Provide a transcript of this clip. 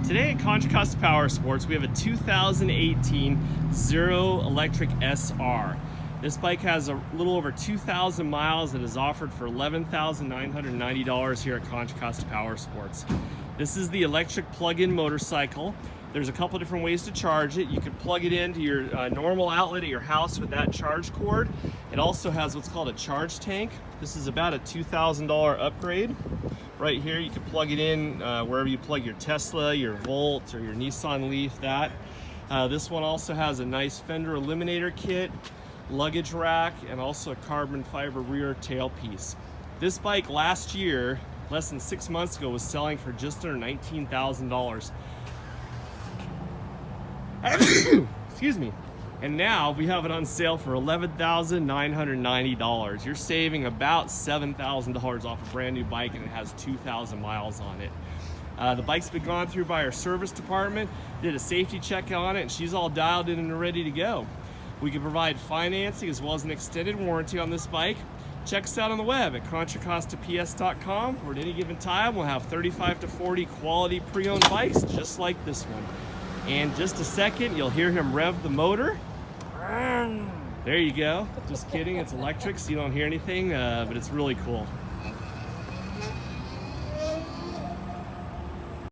Today at Contra Costa Powersports, we have a 2018 Zero Electric SR. This bike has a little over 2,000 miles and is offered for $11,990 here at Contra Costa Powersports. This is the electric plug-in motorcycle. There's a couple different ways to charge it. You can plug it into your normal outlet at your house with that charge cord. It also has what's called a charge tank. This is about a $2,000 upgrade. Right here, you can plug it in wherever you plug your Tesla, your Volt, or your Nissan Leaf. This one also has a nice fender eliminator kit, luggage rack, and also a carbon fiber rear tailpiece. This bike last year, less than 6 months ago, was selling for just under $19,000. Excuse me. And now we have it on sale for $11,990. You're saving about $7,000 off a brand new bike, and it has 2,000 miles on it. The bike's been gone through by our service department, did a safety check on it, and she's all dialed in and ready to go. We can provide financing as well as an extended warranty on this bike. Check us out on the web at ContraCostaPS.com, where at any given time we'll have 35 to 40 quality pre-owned bikes just like this one. In just a second, you'll hear him rev the motor. There you go. Just kidding, it's electric, so you don't hear anything, but it's really cool.